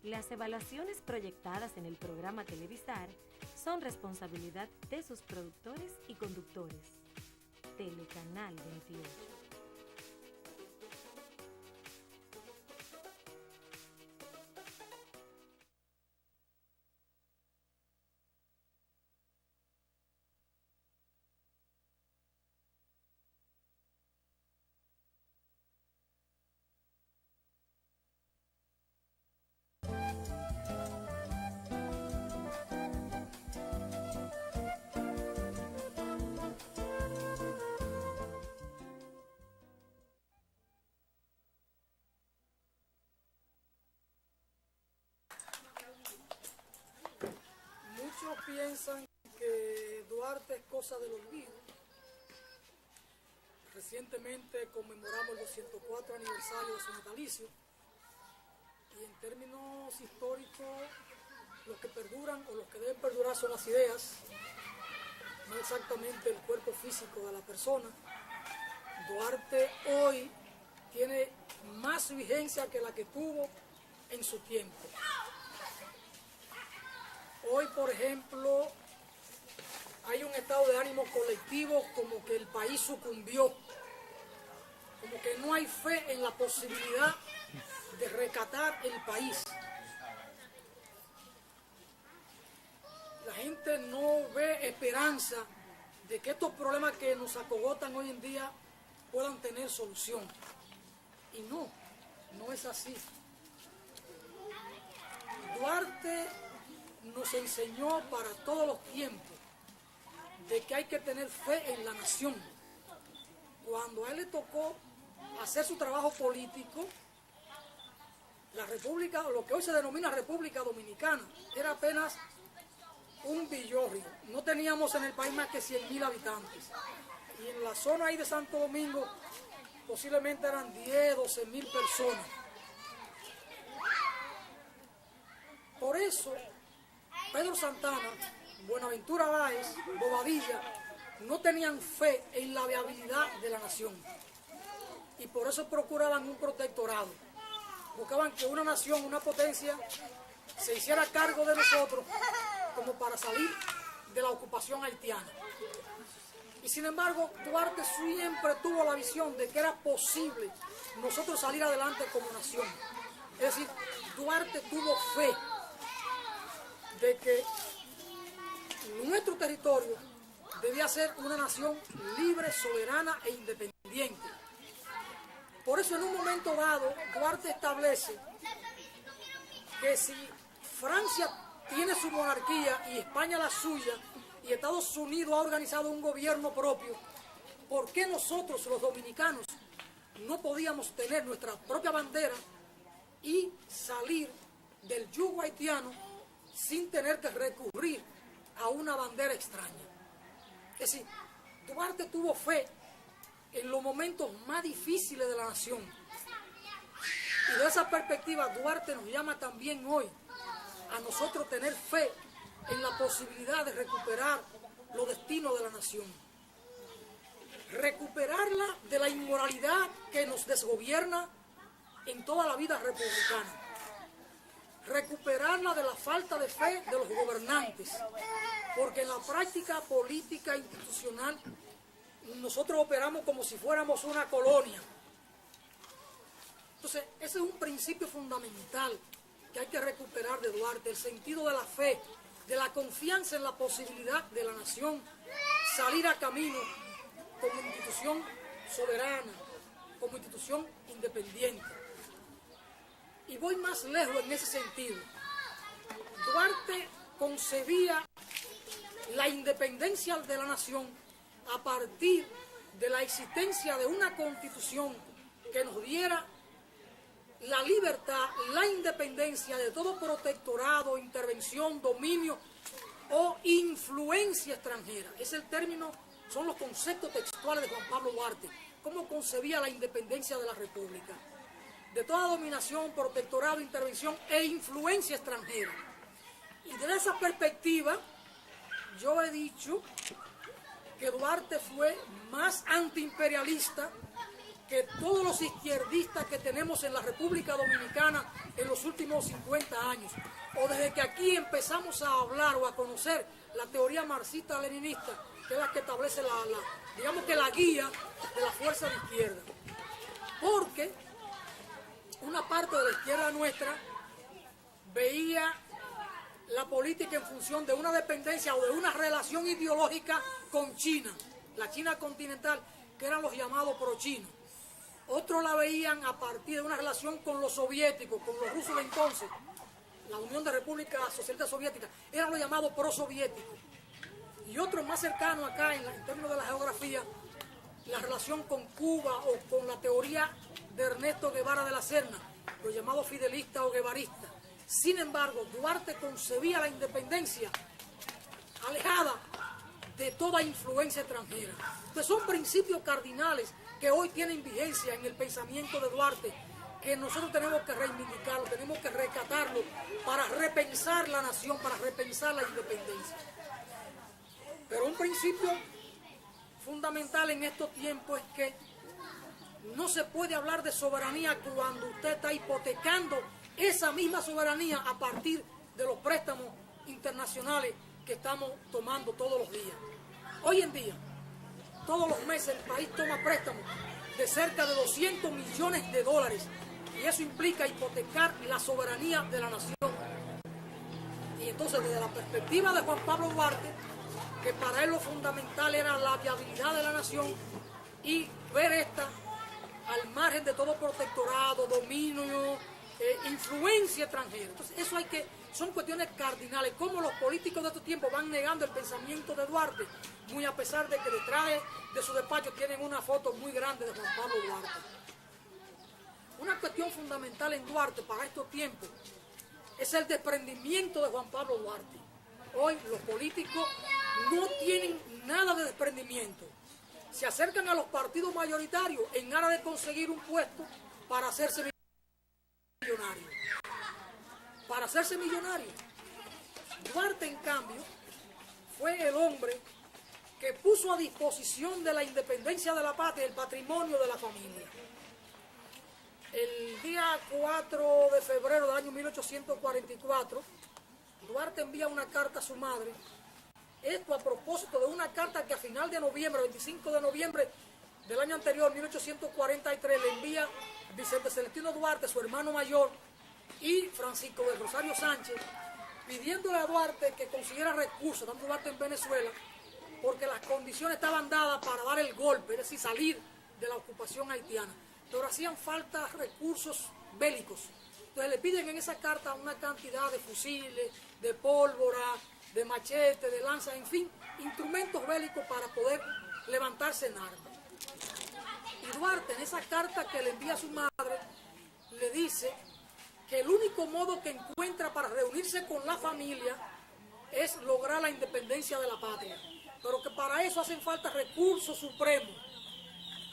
Las evaluaciones proyectadas en el programa Televisar son responsabilidad de sus productores y conductores. Telecanal 28. Muchos piensan que Duarte es cosa del olvido. Recientemente conmemoramos el 204 aniversario de su natalicio y en términos históricos los que perduran o los que deben perdurar son las ideas, no exactamente el cuerpo físico de la persona. Duarte hoy tiene más vigencia que la que tuvo en su tiempo. Hoy, por ejemplo, hay un estado de ánimo colectivo como que el país sucumbió, como que no hay fe en la posibilidad de rescatar el país. La gente no ve esperanza de que estos problemas que nos acogotan hoy en día puedan tener solución. Y no es así. Duarte nos enseñó para todos los tiempos de que hay que tener fe en la nación. Cuando a él le tocó hacer su trabajo político, la República, lo que hoy se denomina República Dominicana, era apenas un villorrio. No teníamos en el país más que 100.000 habitantes. Y en la zona ahí de Santo Domingo posiblemente eran 10, 12.000 personas. Por eso Pedro Santana, Buenaventura Báez, Bobadilla, no tenían fe en la viabilidad de la nación. Y por eso procuraban un protectorado. Buscaban que una nación, una potencia, se hiciera cargo de nosotros como para salir de la ocupación haitiana. Y sin embargo, Duarte siempre tuvo la visión de que era posible nosotros salir adelante como nación. Es decir, Duarte tuvo fe de que nuestro territorio debía ser una nación libre, soberana e independiente. Por eso en un momento dado Duarte establece que si Francia tiene su monarquía y España la suya y Estados Unidos ha organizado un gobierno propio, ¿por qué nosotros los dominicanos no podíamos tener nuestra propia bandera y salir del yugo haitiano sin tener que recurrir a una bandera extraña? Es decir, Duarte tuvo fe en los momentos más difíciles de la nación. Y de esa perspectiva, Duarte nos llama también hoy a nosotros tener fe en la posibilidad de recuperar los destinos de la nación. Recuperarla de la inmoralidad que nos desgobierna en toda la vida republicana. Recuperarla de la falta de fe de los gobernantes, porque en la práctica política institucional nosotros operamos como si fuéramos una colonia. Entonces, ese es un principio fundamental que hay que recuperar de Duarte, el sentido de la fe, de la confianza en la posibilidad de la nación salir a camino como institución soberana, como institución independiente. Y voy más lejos en ese sentido. Duarte concebía la independencia de la nación a partir de la existencia de una constitución que nos diera la libertad, la independencia de todo protectorado, intervención, dominio o influencia extranjera. Es el término, son los conceptos textuales de Juan Pablo Duarte. ¿Cómo concebía la independencia de la República? De toda dominación, protectorado, intervención e influencia extranjera. Y desde esa perspectiva, yo he dicho que Duarte fue más antiimperialista que todos los izquierdistas que tenemos en la República Dominicana en los últimos 50 años, o desde que aquí empezamos a hablar o a conocer la teoría marxista-leninista, que es la que establece digamos que la guía de la fuerza de izquierda. Porque una parte de la izquierda nuestra veía la política en función de una dependencia o de una relación ideológica con China, la China continental, que eran los llamados pro-chinos. Otros la veían a partir de una relación con los soviéticos, con los rusos de entonces, la Unión de Repúblicas Socialistas Soviéticas, eran los llamados pro-soviéticos. Y otros más cercanos acá, en términos de la geografía, la relación con Cuba o con la teoría de Ernesto Guevara de la Serna, los llamados fidelistas o guevaristas. Sin embargo, Duarte concebía la independencia alejada de toda influencia extranjera. Entonces son principios cardinales que hoy tienen vigencia en el pensamiento de Duarte, que nosotros tenemos que reivindicarlo, tenemos que rescatarlo para repensar la nación, para repensar la independencia. Pero un principio fundamental en estos tiempos es que no se puede hablar de soberanía cuando usted está hipotecando esa misma soberanía a partir de los préstamos internacionales que estamos tomando todos los días. Hoy en día, todos los meses el país toma préstamos de cerca de 200 millones de dólares y eso implica hipotecar la soberanía de la nación. Y entonces, desde la perspectiva de Juan Pablo Duarte, que para él lo fundamental era la viabilidad de la nación y ver esta al margen de todo protectorado, dominio, influencia extranjera. Entonces, eso son cuestiones cardinales, como los políticos de estos tiempos van negando el pensamiento de Duarte, muy a pesar de que detrás de su despacho tienen una foto muy grande de Juan Pablo Duarte. Una cuestión fundamental en Duarte para estos tiempos es el desprendimiento de Juan Pablo Duarte. Hoy los políticos no tienen nada de desprendimiento. Se acercan a los partidos mayoritarios en aras de conseguir un puesto para hacerse millonario. Para hacerse millonario. Duarte, en cambio, fue el hombre que puso a disposición de la independencia de la patria el patrimonio de la familia. El día 4 de febrero del año 1844, Duarte envía una carta a su madre. Esto a propósito de una carta que a final de noviembre, 25 de noviembre del año anterior, 1843, le envía Vicente Celestino Duarte, su hermano mayor, y Francisco del Rosario Sánchez, pidiéndole a Duarte que consiguiera recursos, tanto Duarte en Venezuela, porque las condiciones estaban dadas para dar el golpe, es decir, salir de la ocupación haitiana. Pero hacían falta recursos bélicos. Entonces le piden en esa carta una cantidad de fusiles, de pólvora, de machete, de lanza, en fin, instrumentos bélicos para poder levantarse en armas. Y Duarte, en esa carta que le envía a su madre, le dice que el único modo que encuentra para reunirse con la familia es lograr la independencia de la patria, pero que para eso hacen falta recursos supremos,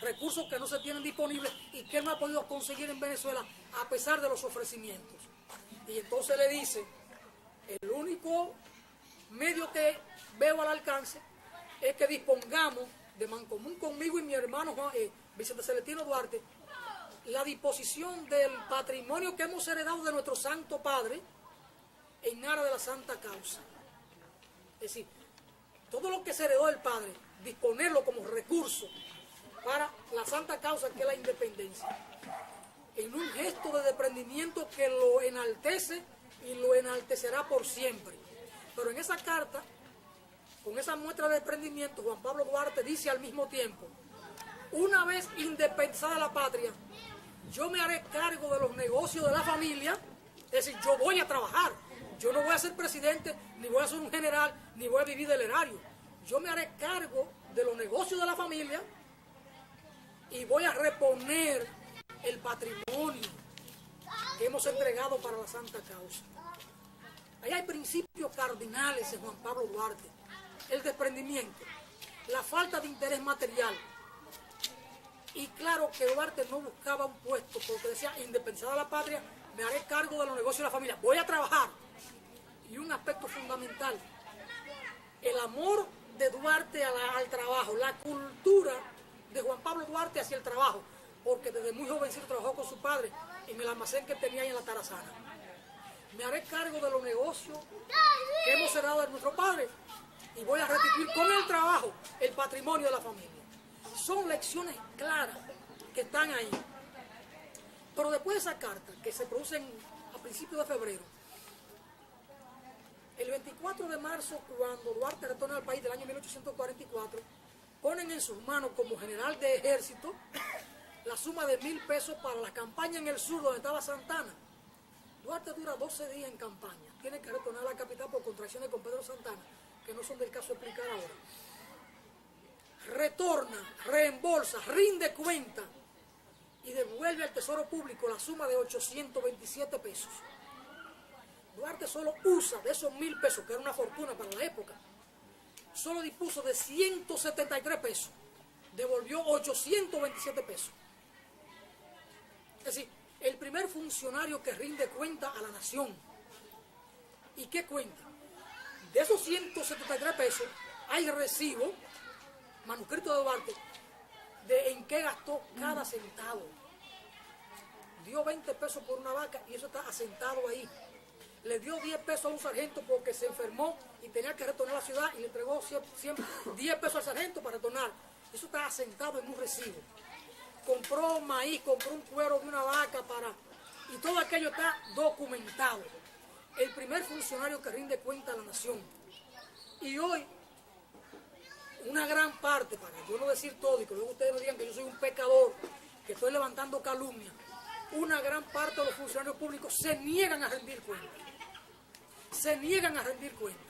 recursos que no se tienen disponibles y que él no ha podido conseguir en Venezuela a pesar de los ofrecimientos. Y entonces le dice, el único medio que veo al alcance es que dispongamos de mancomun conmigo y mi hermano Vicente Celestino Duarte la disposición del patrimonio que hemos heredado de nuestro Santo Padre en aras de la santa causa. Es decir, todo lo que se heredó del Padre, disponerlo como recurso para la santa causa que es la independencia, en un gesto de desprendimiento que lo enaltece y lo enaltecerá por siempre. Pero en esa carta, con esa muestra de desprendimiento, Juan Pablo Duarte dice al mismo tiempo, una vez independizada la patria, yo me haré cargo de los negocios de la familia, es decir, yo voy a trabajar, yo no voy a ser presidente, ni voy a ser un general, ni voy a vivir del erario, yo me haré cargo de los negocios de la familia y voy a reponer el patrimonio que hemos entregado para la santa causa. Ahí hay principios cardinales en Juan Pablo Duarte, el desprendimiento, la falta de interés material. Y claro que Duarte no buscaba un puesto porque decía, independizada la patria, me haré cargo de los negocios de la familia, voy a trabajar. Y un aspecto fundamental, el amor de Duarte al trabajo, la cultura de Juan Pablo Duarte hacia el trabajo. porque desde muy jovencito trabajó con su padre en el almacén que tenía ahí en la Tarazana. Me haré cargo de los negocios que hemos heredado de nuestro padre y voy a restituir con el trabajo el patrimonio de la familia. Son lecciones claras que están ahí. Pero después de esa carta, que se producen a principios de febrero, el 24 de marzo, cuando Duarte retorna al país del año 1844, ponen en sus manos como general de ejército la suma de 1.000 pesos para la campaña en el sur donde estaba Santana. Duarte dura 12 días en campaña. Tiene que retornar a la capital por contracciones con Pedro Santana, que no son del caso explicar ahora. Retorna, reembolsa, rinde cuenta y devuelve al Tesoro Público la suma de 827 pesos. Duarte solo usa de esos 1.000 pesos, que era una fortuna para la época, solo dispuso de 173 pesos. Devolvió 827 pesos. Es decir, el primer funcionario que rinde cuenta a la nación. ¿Y qué cuenta? De esos 173 pesos hay recibo, manuscrito de Duarte, de en qué gastó cada centavo. Dio 20 pesos por una vaca y eso está asentado ahí. Le dio 10 pesos a un sargento porque se enfermó y tenía que retornar a la ciudad y le entregó 10 pesos al sargento para retornar. Eso está asentado en un recibo. Compró maíz, compró un cuero de una vaca y todo aquello está documentado. El primer funcionario que rinde cuenta a la nación. Y hoy, una gran parte, para yo no decir todo y que luego ustedes me digan que yo soy un pecador, que estoy levantando calumnia, una gran parte de los funcionarios públicos se niegan a rendir cuenta. Se niegan a rendir cuenta.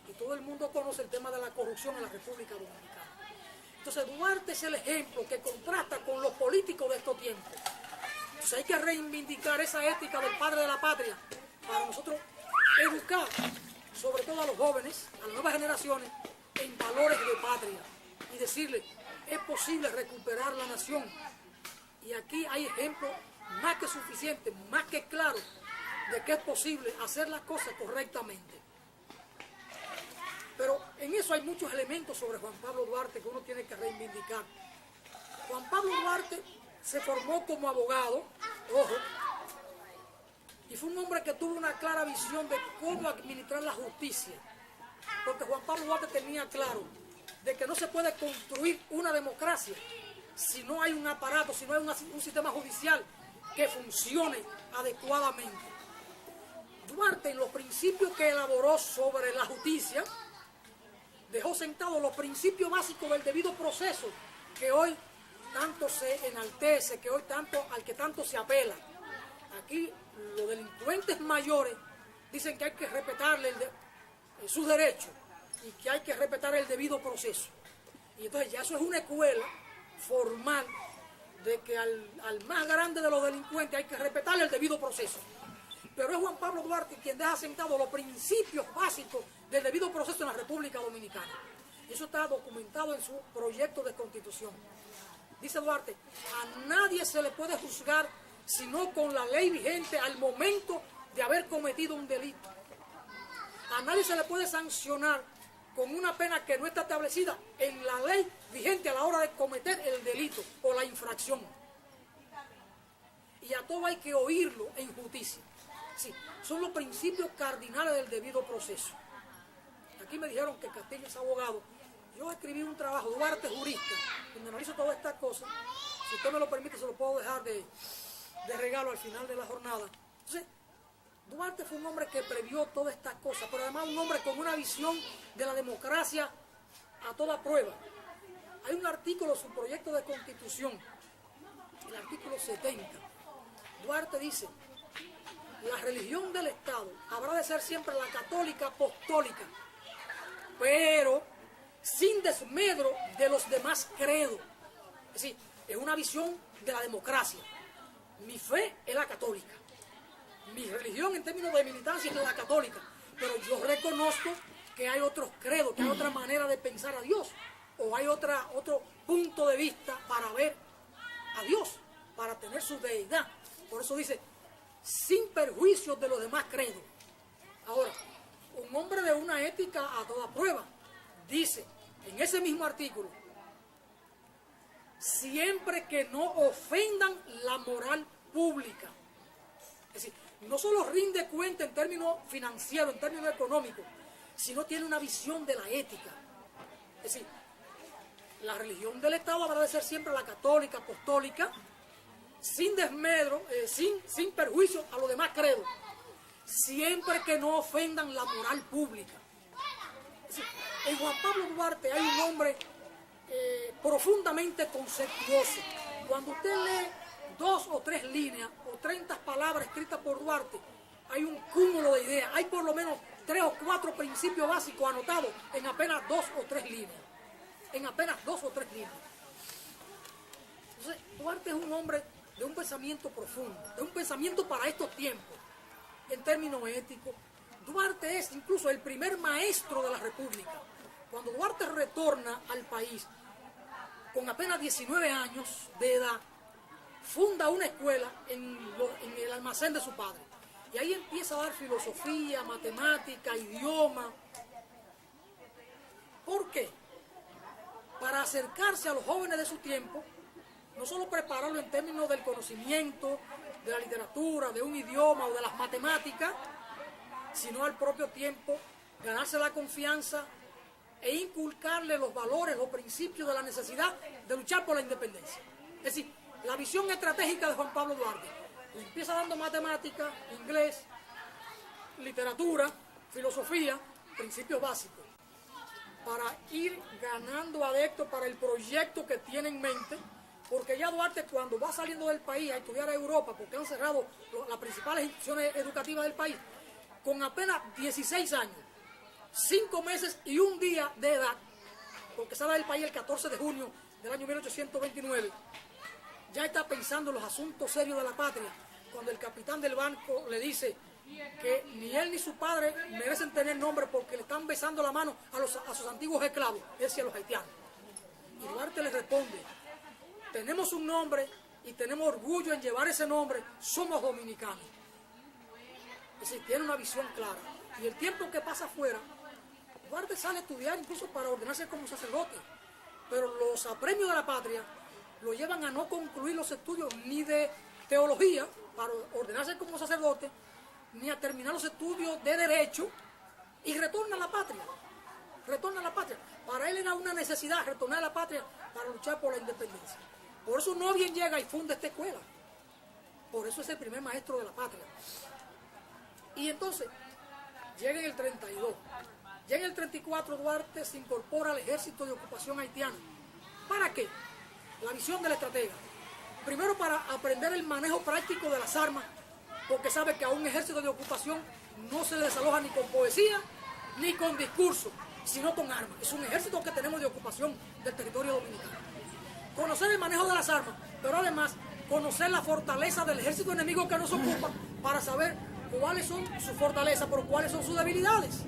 Y todo el mundo conoce el tema de la corrupción en la República Dominicana. Entonces Duarte es el ejemplo que contrasta con los políticos de estos tiempos. Entonces hay que reivindicar esa ética del padre de la patria para nosotros educar, sobre todo a los jóvenes, a las nuevas generaciones, en valores de patria. Y decirles, es posible recuperar la nación. Y aquí hay ejemplos más que suficientes, más que claros, de que es posible hacer las cosas correctamente. Pero en eso hay muchos elementos sobre Juan Pablo Duarte que uno tiene que reivindicar. Juan Pablo Duarte se formó como abogado, ojo, y fue un hombre que tuvo una clara visión de cómo administrar la justicia. Porque Juan Pablo Duarte tenía claro de que no se puede construir una democracia si no hay un aparato, si no hay un sistema judicial que funcione adecuadamente. Duarte, en los principios que elaboró sobre la justicia, dejó sentados los principios básicos del debido proceso, que hoy tanto se enaltece, que hoy al que tanto se apela. Aquí los delincuentes mayores dicen que hay que respetarle sus derechos y que hay que respetar el debido proceso. Y entonces ya eso es una escuela formal de que al más grande de los delincuentes hay que respetarle el debido proceso. Pero es Juan Pablo Duarte quien deja sentados los principios básicos del debido proceso en la República Dominicana. Eso está documentado en su proyecto de constitución. Dice Duarte, a nadie se le puede juzgar sino con la ley vigente al momento de haber cometido un delito. A nadie se le puede sancionar con una pena que no está establecida en la ley vigente a la hora de cometer el delito o la infracción. Y a todo hay que oírlo en justicia. Sí, son los principios cardinales del debido proceso. Aquí me dijeron que Castillo es abogado. Yo escribí un trabajo, Duarte jurista, donde analizo todas estas cosas. Si usted me lo permite, se lo puedo dejar de regalo al final de la jornada. Entonces, Duarte fue un hombre que previó todas estas cosas, pero además un hombre con una visión de la democracia a toda prueba. Hay un artículo en su proyecto de constitución, el artículo 70. Duarte dice, la religión del Estado habrá de ser siempre la católica apostólica, pero sin desmedro de los demás credos. Es decir, es una visión de la democracia. Mi fe es la católica. Mi religión en términos de militancia es la católica. Pero yo reconozco que hay otros credos, que hay otra manera de pensar a Dios. O hay otro punto de vista para ver a Dios, para tener su deidad. Por eso dice, sin perjuicio de los demás credos. Ahora, un hombre de una ética a toda prueba dice en ese mismo artículo, siempre que no ofendan la moral pública. Es decir, no solo rinde cuenta en términos financieros, en términos económicos, sino tiene una visión de la ética. Es decir, la religión del Estado habrá de ser siempre la católica, apostólica, sin desmedro, sin perjuicio a los demás credos, siempre que no ofendan la moral pública. Es decir, en Juan Pablo Duarte hay un hombre profundamente conceptuoso. Cuando usted lee 2 o 3 líneas o 30 palabras escritas por Duarte, hay un cúmulo de ideas, hay por lo menos 3 o 4 principios básicos anotados en apenas 2 o 3 líneas. En apenas 2 o 3 líneas. Entonces, Duarte es un hombre de un pensamiento profundo, de un pensamiento para estos tiempos, en términos éticos. Duarte es incluso el primer maestro de la República. Cuando Duarte retorna al país, con apenas 19 años de edad, funda una escuela en el almacén de su padre. Y ahí empieza a dar filosofía, matemática, idioma. ¿Por qué? Para acercarse a los jóvenes de su tiempo, no solo prepararlo en términos del conocimiento, de la literatura, de un idioma o de las matemáticas, sino al propio tiempo ganarse la confianza e inculcarle los valores, los principios de la necesidad de luchar por la independencia. Es decir, la visión estratégica de Juan Pablo Duarte. Empieza dando matemática, inglés, literatura, filosofía, principios básicos, para ir ganando adeptos para el proyecto que tiene en mente, porque ya Duarte, cuando va saliendo del país a estudiar a Europa, porque han cerrado las principales instituciones educativas del país, con apenas 16 años, 5 meses y 1 día de edad, porque sale del país el 14 de junio del año 1829, ya está pensando en los asuntos serios de la patria, cuando el capitán del banco le dice que ni él ni su padre merecen tener nombre porque le están besando la mano a sus antiguos esclavos, es decir, a los haitianos. Y Duarte le responde: tenemos un nombre y tenemos orgullo en llevar ese nombre, somos dominicanos. Es decir, tiene una visión clara. Y el tiempo que pasa afuera, Duarte sale a estudiar incluso para ordenarse como sacerdote, pero los apremios de la patria lo llevan a no concluir los estudios ni de teología para ordenarse como sacerdote, ni a terminar los estudios de derecho, y retorna a la patria. Retorna a la patria. Para él era una necesidad retornar a la patria para luchar por la independencia. Por eso no bien llega y funda esta escuela. Por eso es el primer maestro de la patria. Y entonces, llega en el 32. Ya en el 34 Duarte se incorpora al ejército de ocupación haitiana. ¿Para qué? La visión del estratega. Primero, para aprender el manejo práctico de las armas, porque sabe que a un ejército de ocupación no se le desaloja ni con poesía ni con discurso, sino con armas. Es un ejército que tenemos de ocupación del territorio dominicano. Conocer el manejo de las armas, pero además conocer la fortaleza del ejército enemigo que nos ocupa para saber cuáles son sus fortalezas, pero cuáles son sus debilidades.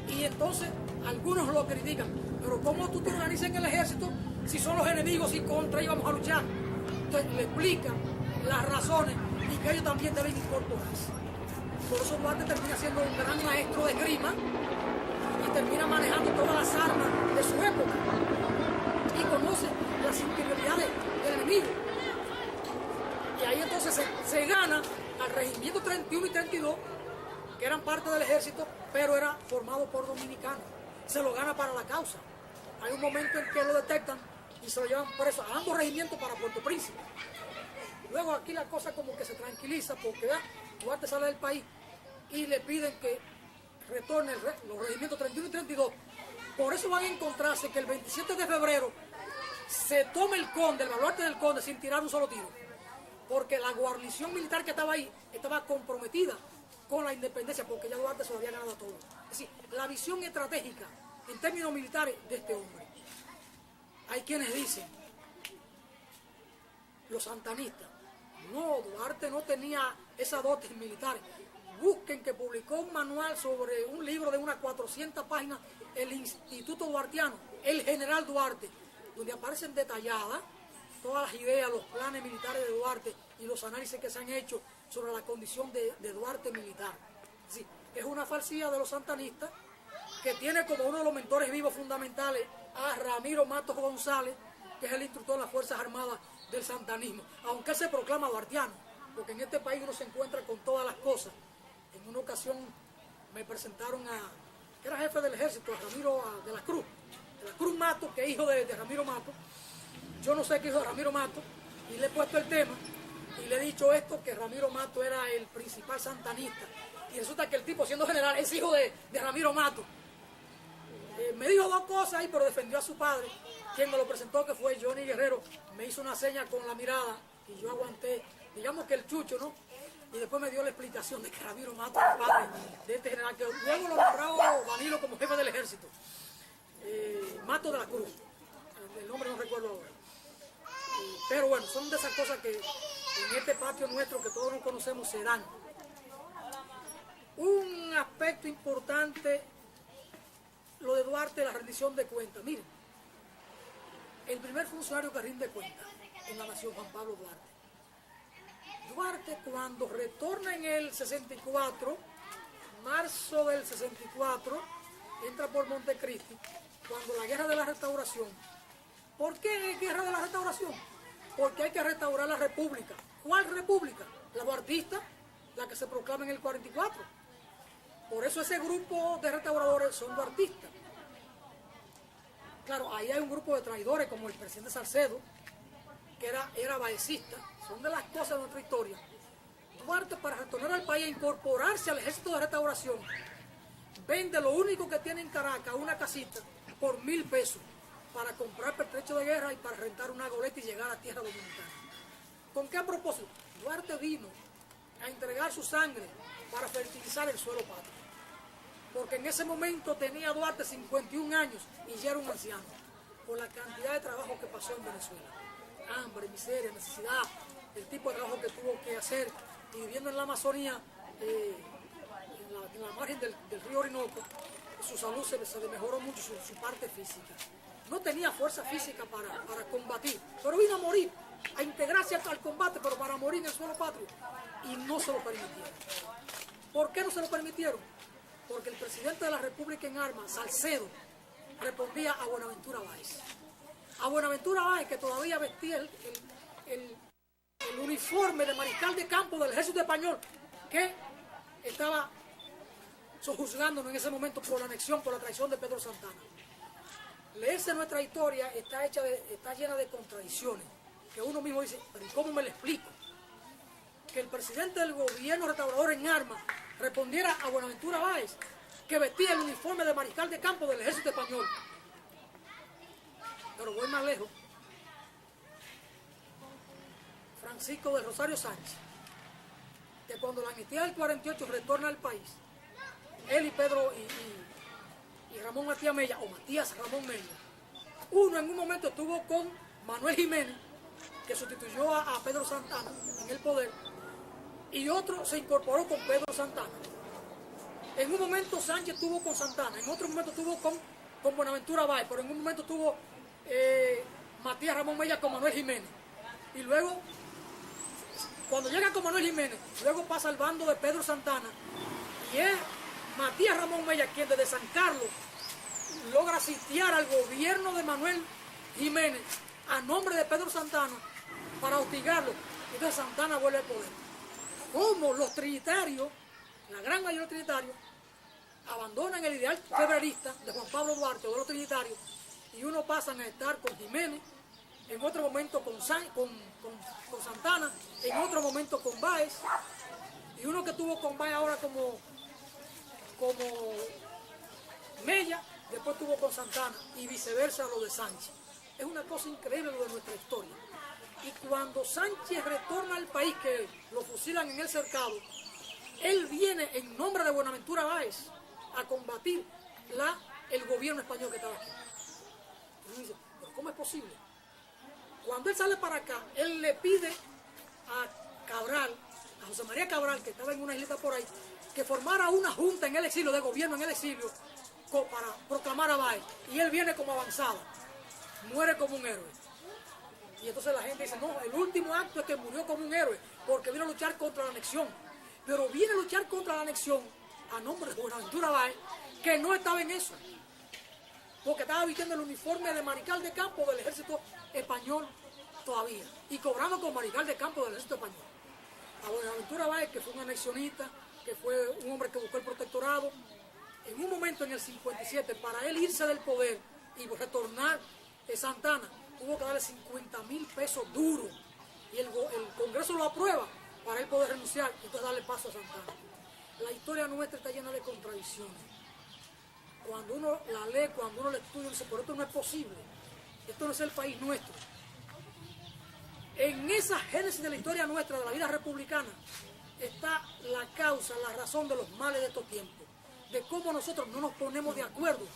Y entonces algunos lo critican, pero ¿cómo tú te organizas en el ejército si son los enemigos y contra ellos vamos a luchar? Entonces le explican las razones y que ellos también deben incorporarse. Por eso Duarte termina siendo un gran maestro de esgrima y termina manejando todas las armas de su época y conoce las interioridades del enemigo. Y ahí entonces se gana al regimiento 31 y 32, que eran parte del ejército, pero era formado por dominicanos. Se lo gana para la causa. Hay un momento en que lo detectan y se lo llevan preso a ambos regimientos para Puerto Príncipe. Luego aquí la cosa como que se tranquiliza porque Duarte sale del país y le piden que retorne los regimientos 31 y 32. Por eso van a encontrarse que el 27 de febrero se toma el Conde, el baluarte del Conde, sin tirar un solo tiro. Porque la guarnición militar que estaba ahí estaba comprometida con la independencia, porque ya Duarte se lo había ganado todo. Es decir, la visión estratégica en términos militares de este hombre. Hay quienes dicen, los santanistas, no, Duarte no tenía esas dotes militares. Busquen que publicó un manual sobre un libro de unas 400 páginas, el Instituto Duartiano, el general Duarte, donde aparecen detalladas todas las ideas, los planes militares de Duarte y los análisis que se han hecho sobre la condición de Duarte militar. Es decir, es una falsía de los santanistas que tiene como uno de los mentores vivos fundamentales a Ramiro Matos González, que es el instructor de las Fuerzas Armadas del santanismo, aunque él se proclama duartiano, porque en este país uno se encuentra con todas las cosas. En una ocasión me presentaron que era jefe del ejército, Ramiro de la Cruz Mato, que es hijo de Ramiro Mato. Yo no sé qué hijo de Ramiro Mato, y le he puesto el tema, y le he dicho esto, que Ramiro Mato era el principal santanista, y resulta que el tipo, siendo general, es hijo de Ramiro Mato. Me dijo dos cosas ahí, pero defendió a su padre, quien me lo presentó, que fue Johnny Guerrero. Me hizo una seña con la mirada, y yo aguanté, digamos que el chucho, ¿no? Y después me dio la explicación de que Ramiro Mato era el padre de este general, que luego lo nombró Danilo como jefe del ejército. Mato de la Cruz, el nombre no recuerdo ahora. Pero bueno, son de esas cosas que en este patio nuestro, que todos nos conocemos, se dan. Un aspecto importante, lo de Duarte, la rendición de cuentas. Miren, el primer funcionario que rinde cuentas en la nación, Juan Pablo Duarte. Duarte, cuando retorna en el 64, marzo del 64, entra por Montecristi, cuando la guerra de la restauración. ¿Por qué guerra de la restauración? Porque hay que restaurar la república. ¿Cuál república? La duartista, la que se proclama en el 44. Por eso ese grupo de restauradores son duartistas. Claro, ahí hay un grupo de traidores como el presidente Salcedo, que era baecista. Son de las cosas de nuestra historia. Duarte, para retornar al país e incorporarse al ejército de restauración, vende lo único que tiene en Caracas, una casita, por 1.000 pesos, para comprar pertrecho de guerra y para rentar una goleta y llegar a tierra dominicana. ¿Con qué propósito? Duarte vino a entregar su sangre para fertilizar el suelo patrio. Porque en ese momento tenía Duarte 51 años y ya era un anciano, por la cantidad de trabajo que pasó en Venezuela. Hambre, miseria, necesidad, el tipo de trabajo que tuvo que hacer, y viviendo en la Amazonía, en la margen del río Orinoco, su salud se le mejoró mucho, su parte física. No tenía fuerza física para combatir, pero vino a morir, a integrarse al combate, pero para morir en el suelo patrio, y no se lo permitieron. ¿Por qué no se lo permitieron? Porque el presidente de la República en armas, Salcedo, respondía a Buenaventura Báez. A Buenaventura Báez, que todavía vestía el uniforme de mariscal de campo del ejército español, que estaba sojuzgándonos en ese momento por la anexión, por la traición de Pedro Santana. Leerse nuestra historia está llena de contradicciones, que uno mismo dice, pero ¿y cómo me lo explico? Que el presidente del gobierno restaurador en armas respondiera a Buenaventura Báez, que vestía el uniforme de mariscal de campo del ejército español. Pero voy más lejos. Francisco de Rosario Sánchez, que cuando la amnistía del 48 retorna al país, él y Pedro y Ramón Matías Mella, o Matías Ramón Mella, uno en un momento estuvo con Manuel Jiménez, que sustituyó a Pedro Santana en el poder, y otro se incorporó con Pedro Santana. En un momento Sánchez estuvo con Santana, en otro momento estuvo con Buenaventura Báez, pero en un momento estuvo Matías Ramón Mella con Manuel Jiménez. Y luego, cuando llega con Manuel Jiménez, luego pasa al bando de Pedro Santana, y es Matías Ramón Mella quien desde San Carlos logra sitiar al gobierno de Manuel Jiménez a nombre de Pedro Santana para hostigarlo. Entonces Santana vuelve al poder. Como los trinitarios, la gran mayoría de los trinitarios, abandonan el ideal febrerista de Juan Pablo Duarte o de los trinitarios, y uno pasan a estar con Jiménez, en otro momento con Santana, en otro momento con Báez, y uno que estuvo con Báez ahora como Mella, después estuvo con Santana, y viceversa lo de Sánchez. Es una cosa increíble lo de nuestra historia. Y cuando Sánchez retorna al país, que lo fusilan en el cercado, él viene en nombre de Buenaventura Báez a combatir el gobierno español que estaba aquí. Y uno dice, ¿pero cómo es posible? Cuando él sale para acá, él le pide a Cabral, a José María Cabral, que estaba en una islita por ahí, que formara una junta en el exilio, de gobierno en el exilio, para proclamar a Báez. Y él viene como avanzado, muere como un héroe. Y entonces la gente dice, no, el último acto es que murió como un héroe, porque vino a luchar contra la anexión. Pero viene a luchar contra la anexión a nombre de Buenaventura Báez, que no estaba en eso, porque estaba vistiendo el uniforme de mariscal de campo del ejército español todavía, y cobrando con mariscal de campo del ejército español. A Buenaventura Báez, que fue un anexionista, que fue un hombre que buscó el protectorado, en un momento en el 57, para él irse del poder y retornar a Santana, tuvo que darle 50.000 pesos duros, y el Congreso lo aprueba para él poder renunciar y entonces darle paso a Santana. La historia nuestra está llena de contradicciones. Cuando uno la lee, cuando uno la estudia, dice, por esto no es posible, esto no es el país nuestro. En esa génesis de la historia nuestra, de la vida republicana, está la causa, la razón de los males de estos tiempos, de cómo nosotros no nos ponemos de acuerdo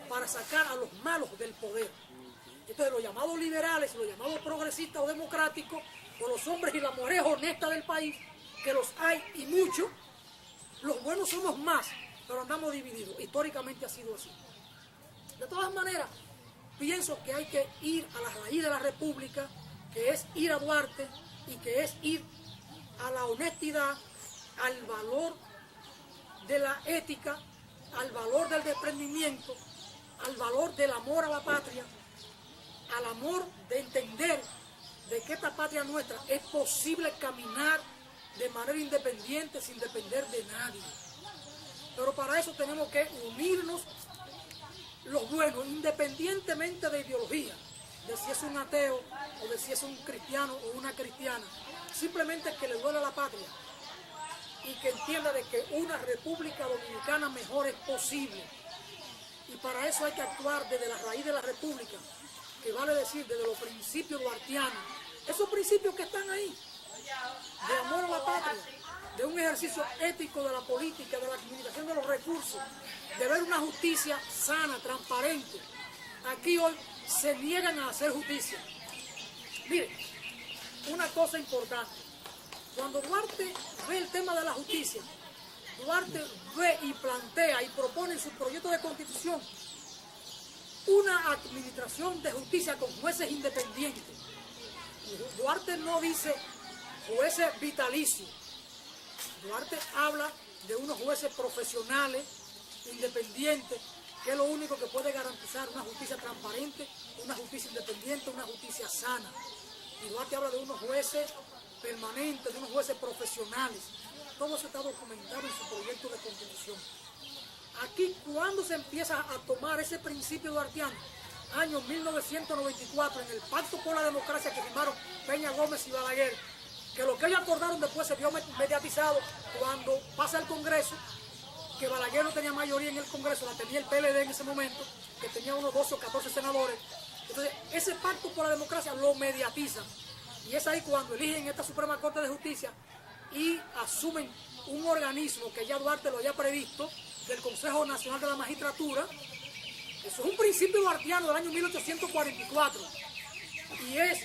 para sacar a los malos del poder. Entonces los llamados liberales, los llamados progresistas o democráticos, o los hombres y las mujeres honestas del país, que los hay y muchos, los buenos somos más, pero andamos divididos. Históricamente ha sido así. De todas maneras, pienso que hay que ir a la raíz de la República, que es ir a Duarte y que es ir a la honestidad, al valor de la ética, al valor del desprendimiento, al valor del amor a la patria, al amor de entender de que esta patria nuestra es posible caminar de manera independiente sin depender de nadie. Pero para eso tenemos que unirnos los buenos, independientemente de ideología, de si es un ateo o de si es un cristiano o una cristiana, simplemente que le duele a la patria y que entienda de que una República Dominicana mejor es posible. Y para eso hay que actuar desde la raíz de la República, que vale decir desde los principios duartianos, esos principios que están ahí, de amor a la patria, de un ejercicio ético de la política, de la administración de los recursos, de ver una justicia sana, transparente. Aquí hoy se niegan a hacer justicia. Miren, una cosa importante, cuando Duarte ve el tema de la justicia, Duarte ve y plantea y propone en su proyecto de constitución una administración de justicia con jueces independientes. Duarte no dice jueces vitalicios. Duarte habla de unos jueces profesionales, independientes, que es lo único que puede garantizar una justicia transparente, una justicia independiente, una justicia sana. Y Duarte habla de unos jueces permanentes, de unos jueces profesionales. Todo eso está documentado en su proyecto de constitución. Aquí, cuando se empieza a tomar ese principio duartiano, año 1994, en el Pacto por la Democracia que firmaron Peña Gómez y Balaguer, que lo que ellos acordaron después se vio mediatizado cuando pasa el Congreso, que Balaguer no tenía mayoría en el Congreso, la tenía el PLD en ese momento, que tenía unos 12 o 14 senadores. Entonces, ese Pacto por la Democracia lo mediatizan. Y es ahí cuando eligen esta Suprema Corte de Justicia y asumen un organismo que ya Duarte lo había previsto, del Consejo Nacional de la Magistratura. Eso es un principio duartiano del año 1844. Y es,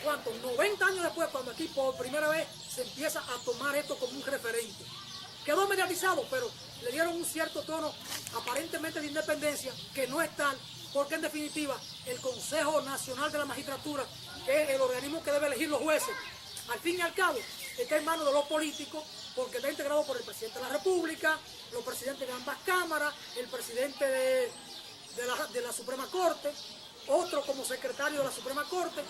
¿cuánto? 90 años después, cuando aquí por primera vez se empieza a tomar esto como un referente. Quedó mediatizado, pero le dieron un cierto tono aparentemente de independencia, que no es tal, porque en definitiva el Consejo Nacional de la Magistratura, que es el organismo que debe elegir los jueces, al fin y al cabo está en manos de los políticos, porque está integrado por el presidente de la República, los presidentes de ambas cámaras, el presidente de la Suprema Corte, otro como secretario de la Suprema Corte,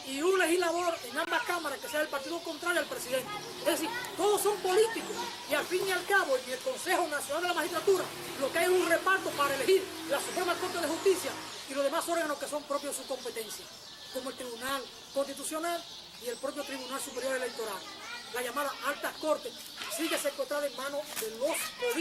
y un legislador en ambas cámaras que sea del partido contrario al presidente. Es decir, todos son políticos, y al fin y al cabo en el Consejo Nacional de la Magistratura lo que hay es un reparto para elegir la Suprema Corte de Justicia y los demás órganos que son propios de su competencia, como el Tribunal Constitucional y el propio Tribunal Superior Electoral. La llamada Alta Corte sigue secuestrada en manos de los políticos.